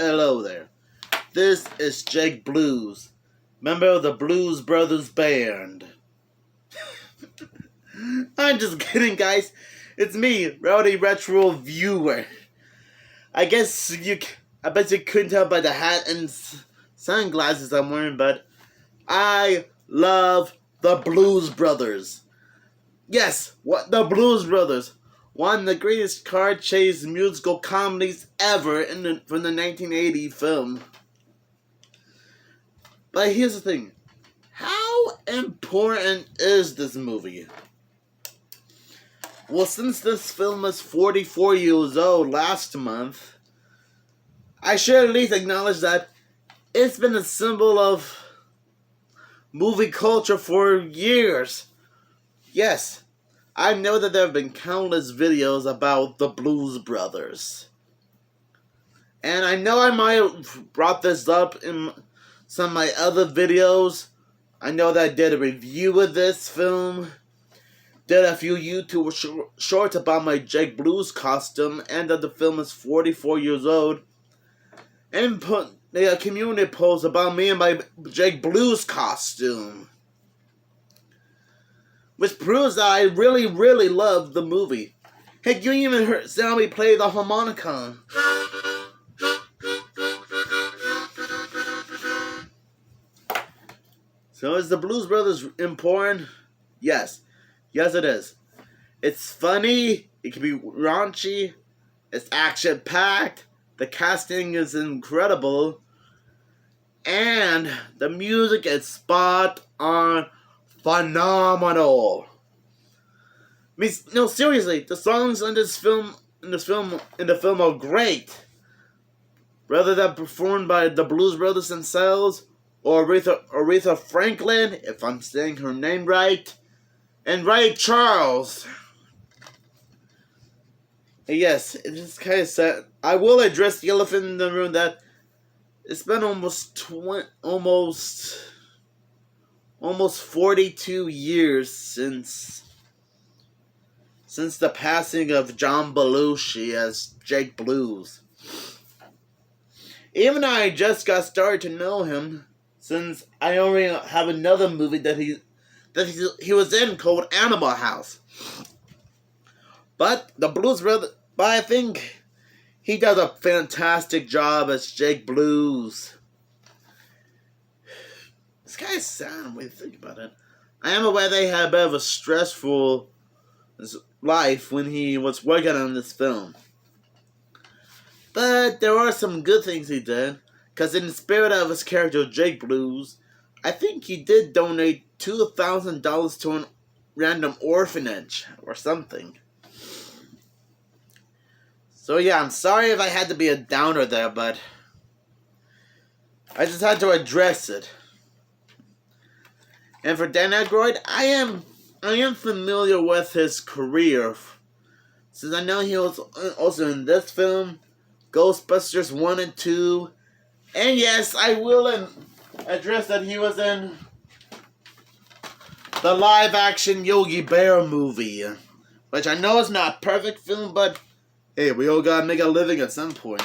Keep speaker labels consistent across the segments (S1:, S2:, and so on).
S1: Hello there. This is Jake Blues, member of the Blues Brothers Band. I'm just kidding, guys. It's me, Rowdy Retro Viewer. I bet you couldn't tell by the hat and sunglasses I'm wearing, but I love the Blues Brothers. Yes, what the Blues Brothers. One of the greatest car chase musical comedies ever from the 1980 film. But here's the thing. How important is this movie? Well, since this film is 44 years old last month, I should at least acknowledge that it's been a symbol of movie culture for years. Yes, I know that there have been countless videos about the Blues Brothers. And I know I might have brought this up in some of my other videos. I know that I did a review of this film. Did a few YouTube shorts about my Jake Blues costume, and that the film is 44 years old. And put a community post about me and my Jake Blues costume. Which proves that I really, really love the movie. Heck, you even heard me play the harmonica. So is the Blues Brothers important? Yes. Yes, it is. It's funny. It can be raunchy. It's action-packed. The casting is incredible. And the music is spot on. Phenomenal. I mean, no, seriously, the songs in the film are great. Whether they're performed by the Blues Brothers themselves or Aretha Franklin, if I'm saying her name right, and Ray Charles. And yes, it is kind of sad. I will address the elephant in the room that it's been almost 42 years since the passing of John Belushi as Jake Blues. Even though I just got started to know him, since I already have another movie that he was in called Animal House. But I think he does a fantastic job as Jake Blues. It's kind of sad when you think about it. I am aware they had a bit of a stressful life when he was working on this film. But there are some good things he did. Because in the spirit of his character, Jake Blues, I think he did donate $2,000 to a random orphanage or something. So yeah, I'm sorry if I had to be a downer there, but I just had to address it. And for Dan Aykroyd, I am familiar with his career, since I know he was also in this film, Ghostbusters 1 and 2, and yes, I will address that he was in the live-action Yogi Bear movie, which I know is not a perfect film, but hey, we all gotta make a living at some point.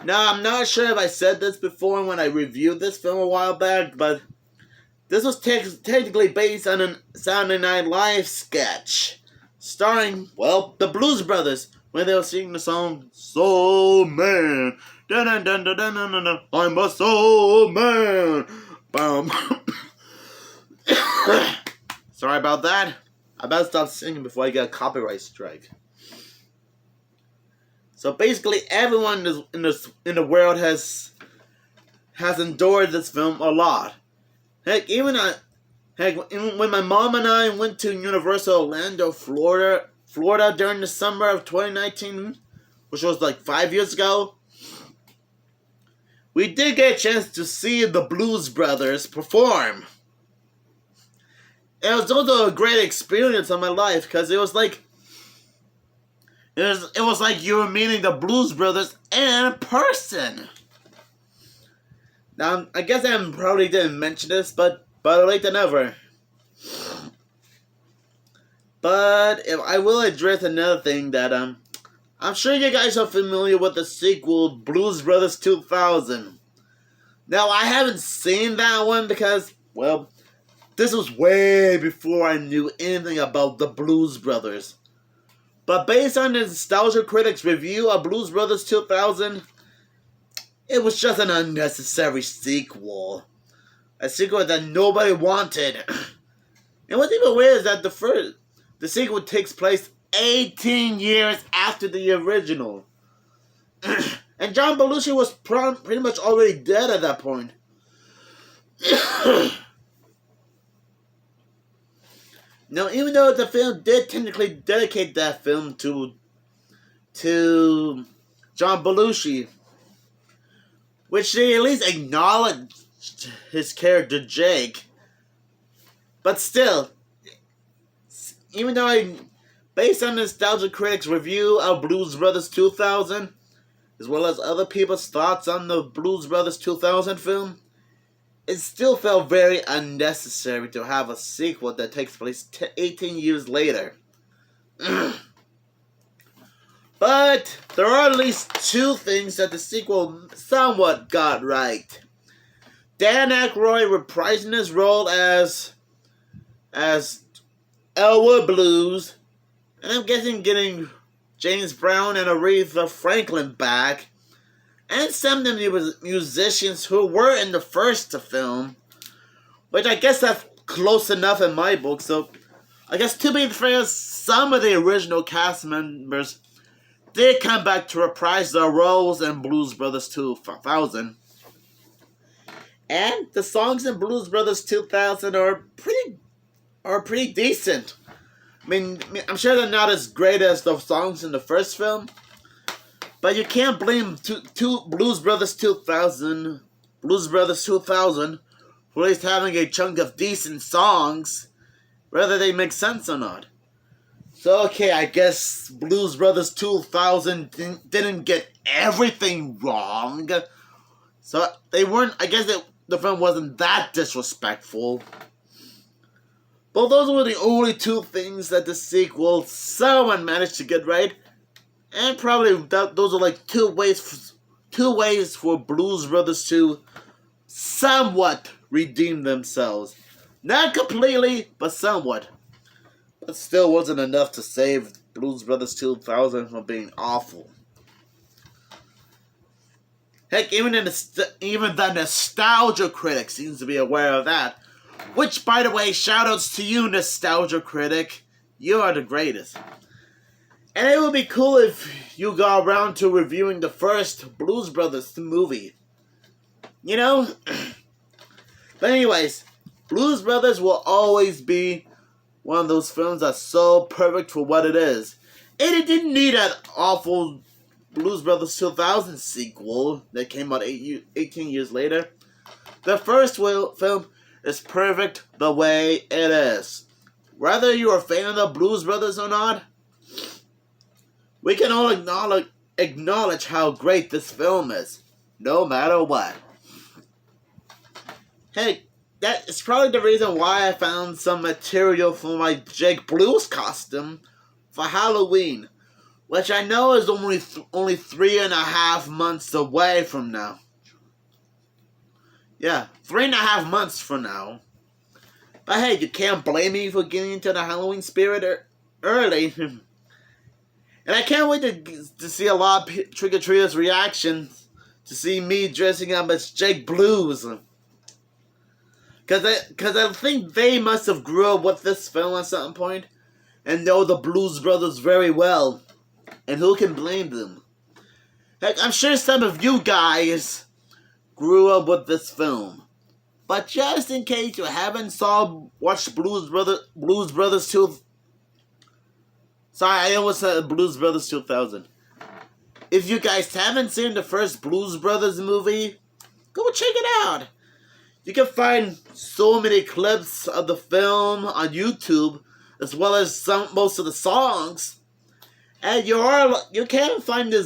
S1: Now, I'm not sure if I said this before when I reviewed this film a while back, but this was technically based on a Saturday Night Live sketch starring, well, the Blues Brothers, when they were singing the song Soul Man. Dun dun dun dun dun dun dun. I'm a soul man. Bum. Sorry about that. I better stop singing before I get a copyright strike. So basically, everyone in the world has endured this film a lot. Heck, even when my mom and I went to Universal Orlando, Florida during the summer of 2019, which was like 5 years ago, we did get a chance to see the Blues Brothers perform. It was also a great experience in my life, because it was like you were meeting the Blues Brothers in person. Now, I guess I probably didn't mention this, but better late than never. But if I will address another thing that I'm sure you guys are familiar with the sequel, Blues Brothers 2000. Now, I haven't seen that one because, well, this was way before I knew anything about the Blues Brothers. But based on the Nostalgia Critics review of Blues Brothers 2000, it was just an unnecessary sequel. A sequel that nobody wanted. And what's even weird is that the sequel takes place 18 years after the original. And John Belushi was pretty much already dead at that point. Now, even though the film did technically dedicate that film to John Belushi, which they at least acknowledged his character Jake, but still, even though based on Nostalgia Critics' review of Blues Brothers 2000, as well as other people's thoughts on the Blues Brothers 2000 film, it still felt very unnecessary to have a sequel that takes place 18 years later. But there are at least two things that the sequel somewhat got right. Dan Aykroyd reprising his role as Elwood Blues, and I'm guessing getting James Brown and Aretha Franklin back, and some of the musicians who were in the first film, which I guess that's close enough in my book. So I guess to be fair, some of the original cast members did come back to reprise their roles in Blues Brothers 2000. And the songs in Blues Brothers 2000 are pretty decent. I mean, I'm sure they're not as great as the songs in the first film, but you can't blame Blues Brothers 2000 for at least having a chunk of decent songs, whether they make sense or not. So, okay, I guess Blues Brothers 2000 didn't get everything wrong. So, I guess the film wasn't that disrespectful. But those were the only two things that the sequel someone managed to get right. And probably those are like two ways for Blues Brothers to somewhat redeem themselves. Not completely, but somewhat. But still wasn't enough to save Blues Brothers 2000 from being awful. Heck, even the Nostalgia Critic seems to be aware of that. Which, by the way, shoutouts to you, Nostalgia Critic. You are the greatest. And it would be cool if you got around to reviewing the first Blues Brothers movie. You know? But anyways, Blues Brothers will always be one of those films that's so perfect for what it is. And it didn't need that awful Blues Brothers 2000 sequel that came out 18 years later. The first film is perfect the way it is. Whether you're a fan of the Blues Brothers or not, we can all acknowledge how great this film is, no matter what. Hey, that is probably the reason why I found some material for my Jake Blues costume for Halloween, which I know is only 3.5 months away from now. Yeah, 3.5 months from now. But hey, you can't blame me for getting into the Halloween spirit early. And I can't wait to see a lot of trick-or-treaters' reactions to see me dressing up as Jake Blues. Because I think they must have grew up with this film at some point and know the Blues Brothers very well. And who can blame them? Heck, I'm sure some of you guys grew up with this film. But just in case you haven't watched Blues Brothers 2... Sorry, I almost said Blues Brothers 2000. If you guys haven't seen the first Blues Brothers movie, go check it out. You can find so many clips of the film on YouTube, as well as most of the songs. And you can find the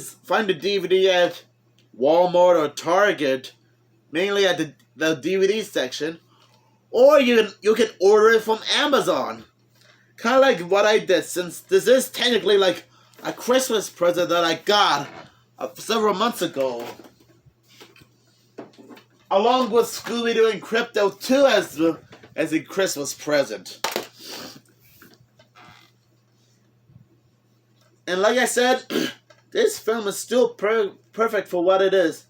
S1: DVD at Walmart or Target, mainly at the DVD section, or you can order it from Amazon. Kind of like what I did, since this is technically like a Christmas present that I got several months ago, along with Scooby-Doo and Crypto 2 as a Christmas present. And like I said, this film is still perfect for what it is.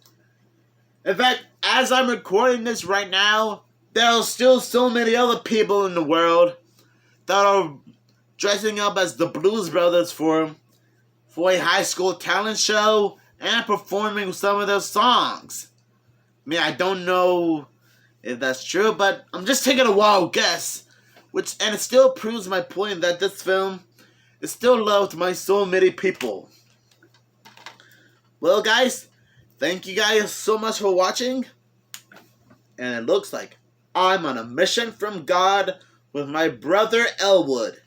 S1: In fact, as I'm recording this right now, there are still so many other people in the world that are dressing up as the Blues Brothers for a high school talent show and performing some of their songs. I mean, I don't know if that's true, but I'm just taking a wild guess. And it still proves my point that this film is still loved by so many people. Well, guys, thank you guys so much for watching. And it looks like I'm on a mission from God with my brother Elwood.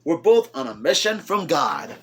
S1: We're both on a mission from God.